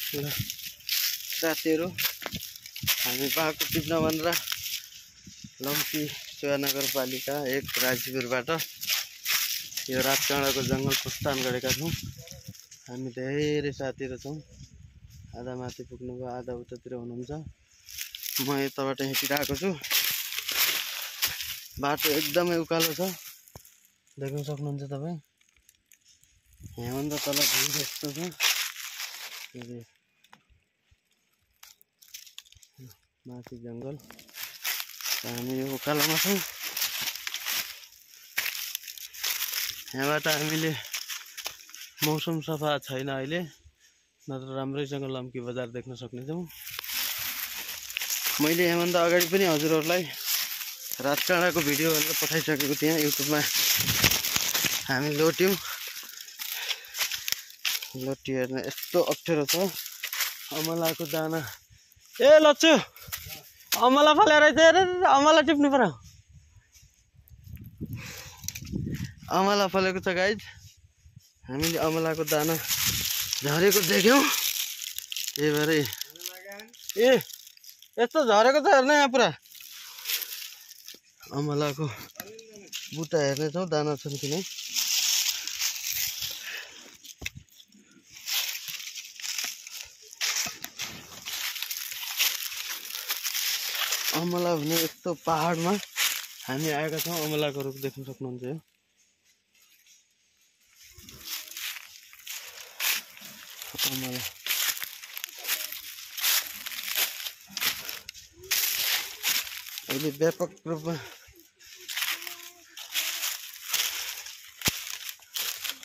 ल साथीहरु हामी बाटो टिप्न भनेर लम्की सेवा नगरपालिका 1 राजपुरबाट यो रातकाँडाको जंगल प्रस्थान गरेका छौं। हामी धेरै साथीहरु छौं। आधा माथि पुग्नुभयो, आधा उतातिर हुनुहुन्छ। म यताबाट हिँडिरहेको छु। बाटो एकदमै उकालो छ, देख्न सक्नुहुन्छ तपाई। यहाँभन्दा तल भिउ यस्तो छ। माथि जंगल, हामी यो उकालोमा छौं। यहाँबाट हामीले मौसम सफा छैन अहिले, नत्र राम्रैसँग लम्की बजार देख्न सक्नेछौं। मैले यहाँभन्दा अगाडि पनि हजुरहरुलाई रातकाँडाको भिडियो भनेर पठाइसकेको थिएँ युट्युबमा। हामी लोट्यौं, लोटी हेर्न यस्तो अप्ठ्यारो छ। अमलाको दाना, ए लच्चु अमला फलेर अमला टिप्नु पर्यो। अमला फलेको छ गाइज। हामीले अमलाको दाना झरेको देख्यौं, त्यही भएर ए यस्तो झरेको छ हेर्न। यहाँ पुरा अमलाको बुट्टा हेर्नेछौँ, दाना छन् कि नै। अमला भने यस्तो पहाडमा हामी आएका छौँ। अमलाको रुख देख्न सक्नुहुन्छ यो। अमला अहिले व्यापक रूपमा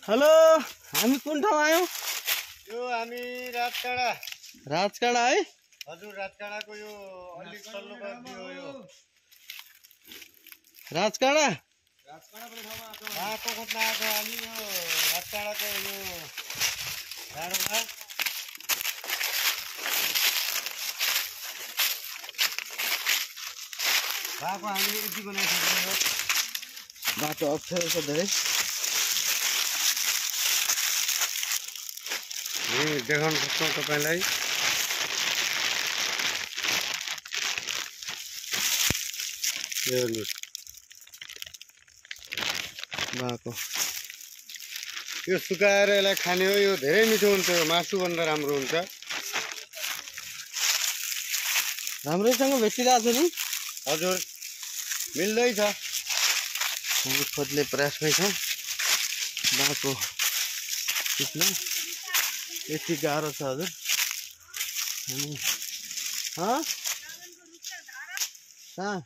हेलो, हामी कुन ठाउँ आयौं? यो हामी रातकाँडा। राजकाँडा है? हजुर, रातकाँडाको यो अलिक तल्लो गर्दी हो यो। राजकाँडा बाटो खोज्न आएको हामी यो रातकाँडाको यो डाँडोमा। बाटो हामीले यति बनाइसकेको छ। बाटो अप्ठ्यारो छ धेरै। देखाउन सक्छौँ तपाईँलाई। बाको यो सुकाएर यसलाई खाने हो। यो धेरै मिठो हुन्छ, यो मासुभन्दा राम्रो हुन्छ। राम्रैसँग भेटिरहेको छ नि? हजुर, मिल्दैछ। हामी खोज्ने प्रयासमै छौँ। बाको टिप्न यति गाह्रो छ हजुर। हामी कहाँ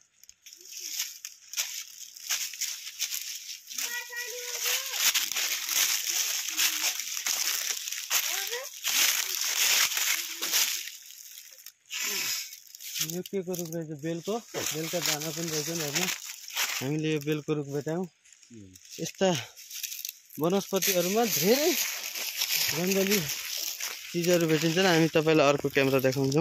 यो के को रुख रहेछ? बेलका दाना पनि रहेछ नि हेर्नु। हामीले यो बेलको रुख भेटायौँ। यस्ता वनस्पतिहरूमा धेरै जङ्गली चिजहरू भेटिन्छन्। हामी तपाईँलाई अर्को क्यामेरा देखाउँछौँ।